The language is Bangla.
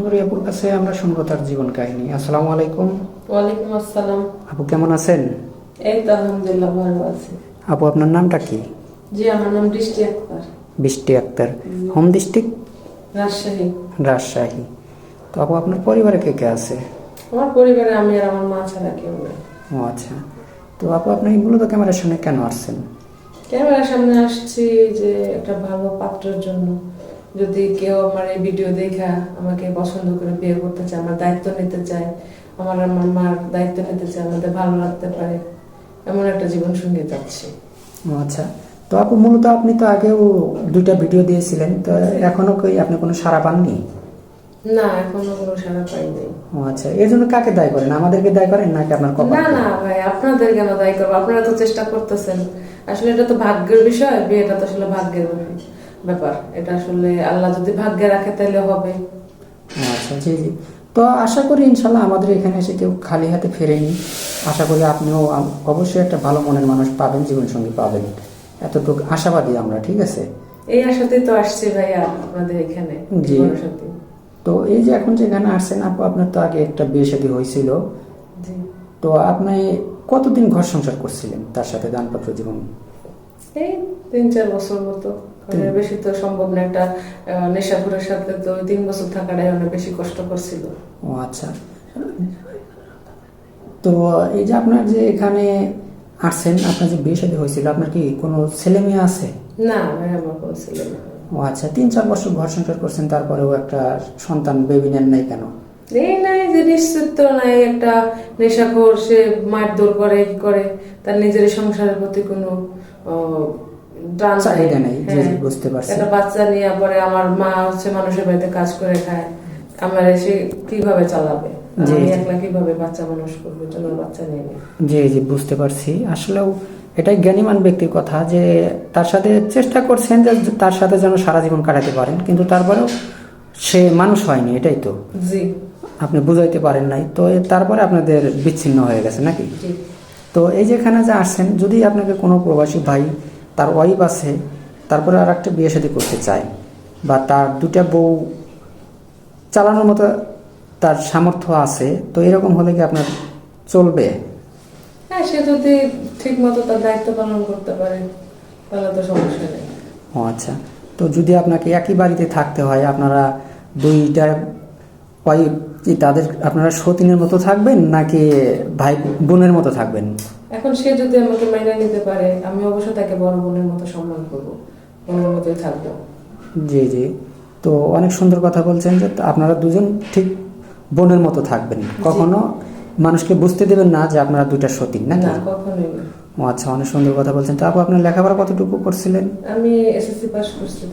সুন্দরী আপুর কাছে আমরা শুনবো তার জীবন কাহিনী। আসসালামু আলাইকুম। ওয়ালাইকুম আসসালাম। আপু কেমন আছেন? এই তো আলহামদুলিল্লাহ ভালো আছি। আপু আপনার নামটা কি? জি, আমার নাম বৃষ্টি আক্তার। বৃষ্টি আক্তার। Home district? রাজশাহী। রাজশাহী। তো আপু আপনার পরিবারে কে কে আছে? আমার পরিবারে আমি আর আমার মা ছাড়া কেউ নেই। ও আচ্ছা। তো আপু আপনি মূলত ক্যামেরার সামনে কেন আসছেন? ক্যামেরার সামনে আসছি যে একটা ভালো পাত্রের জন্য। যদি কেউ আমার এই ভিডিও দেখা আমাকে পছন্দ করে বিয়ে করতে চায়, আমার দায়িত্ব নিতে চায়, আমার মার দায়িত্ব নিতে চায়, আমাদের ভালো লাগতে পারে, এমন একটা জীবন সঙ্গী চাচ্ছি। ও আচ্ছা। তো আপু মূলত আপনি তো আগেও 2টা ভিডিও দিয়েছিলেন, তো এখনো কি আপনি কোনো সাড়া পাননি? না, এখনো কোনো সাড়া পাইনি। ও আচ্ছা, এর জন্য কাকে দায়ী করেন? আমাদেরকে দায়ী করেন নাকি আপনার কপাল? না না ভাই, আপনাদের কেন দায়ী করবো? আপনারা তো চেষ্টা করতেছেন। আসলে এটা তো ভাগ্যের বিষয়, বিয়েটা তো আসলে ভাগ্যের ব্যাপার। এটা আসলে আল্লাহ যদি ভাগ্যে রাখে তাহলে হবে। আচ্ছা, জি জি। তো আশা করি ইনশাল্লাহ আমাদের এখানে এসে কেউ খালি হাতে ফেরেনি। আশা করি আপনিও অবশ্যই একটা ভালো মনের মানুষ পাবেন, জীবনসঙ্গী পাবেন, এতটুকু আশাবাদী আমরা। ঠিক আছে, এই আশাতেই তো আসছি ভাইয়া আপনাদের এখানে। জি। সত্যি। তো এই যে এখন যেখানে আসছেন আপু, আপনার তো আগে একটা বিয়ে শাদী হয়েছিল। জি। তো আপনি কতদিন ঘর সংসার করছিলেন তার সাথে, দাম্পত্য জীবন? এই 3-4 বছর মতো। বেশি তো সম্ভব না, একটা নেশাখোরের সাথে তো 3 বছর থাকাটাই অনেক বেশি কষ্টকর ছিল। ও আচ্ছা। তো এই যে আপনার যে এখানে আসছেন, আপনার যে বিয়ে শাদী হয়েছিল, আপনার কি কোনো ছেলে মেয়ে আছে? না ভাই, আমার কোনো ছিল না। ও আচ্ছা, 3-4 বছর ঘর সংসার করছেন, তারপরেও একটা সন্তান বেবি নেন নাই কেন? এই নাই যে নিশ্চিত নাই, একটা নেশাখোর, সে মারধর করে, কি করে, তার নিজের সংসারের প্রতি কোনো টান নাই। চাহিদা নেই। জি জি, হ্যাঁ, বুঝতে পারছি। একটা বাচ্চা নিয়ে পরে আমার মা হচ্ছে মানুষের বাড়িতে কাজ করে খায়, আমার এসে কিভাবে চালাবে? জি, আমি জি। একলা কিভাবে বাচ্চা মানুষ করবো? জন্য বাচ্চা নিয়ে নিই। জি জি, বুঝতে পারছি। আসলেও এটাই জ্ঞানীমান ব্যক্তির কথা যে তার সাথে চেষ্টা করছেন যে তার সাথে যেন সারা জীবন কাটাতে পারেন, কিন্তু তারপরেও সে মানুষ হয়নি, এটাই তো জি আপনি বুঝাইতে পারেন নাই। তো তারপরে আপনাদের বিচ্ছিন্ন হয়ে গেছে নাকি? জি। তো এই যে এখানে যে আসছেন, যদি আপনাকে কোনো প্রবাসী ভাই, তার ওয়াইফ আছে, তারপরে আর একটা বিয়ে শাদী করতে চায়, বা তার 2টা বউ চালানোর মতো তার সামর্থ্য আছে, তো এরকম হলে কি আপনার চলবে? হ্যাঁ, সে যদি ঠিক মতো তার দায়িত্ব পালন করতে পারে তাহলে তো সমস্যা নেই। ও আচ্ছা। তো যদি আপনাকে একই বাড়িতে থাকতে হয়, আপনারা 2টা ওয়াইফ, কি তাদের আপনারা সতীনের মতো থাকবেন নাকি ভাই বোনের মতো থাকবেন? এখন সে যদি আমাকে মাইনে নিতে পারে, আমি অবশ্যই তাকে বড় বোনের মতো সম্মান করবো, বোনের মতোই থাকবো। জি জি। তো অনেক সুন্দর কথা বলছেন যে আপনারা দুজন ঠিক বোনের মতো থাকবেন, কখনো মানুষকে বুঝতে দেবেন না যে আপনারা 2টা সতীন নাকি? না, কখনোই না। ও আচ্ছা, অনেক সুন্দর কথা বলছেন। তো আপু আপনার লেখাপড়া কতটুকু করছিলেন? আমি এসএসসি পাস করছি।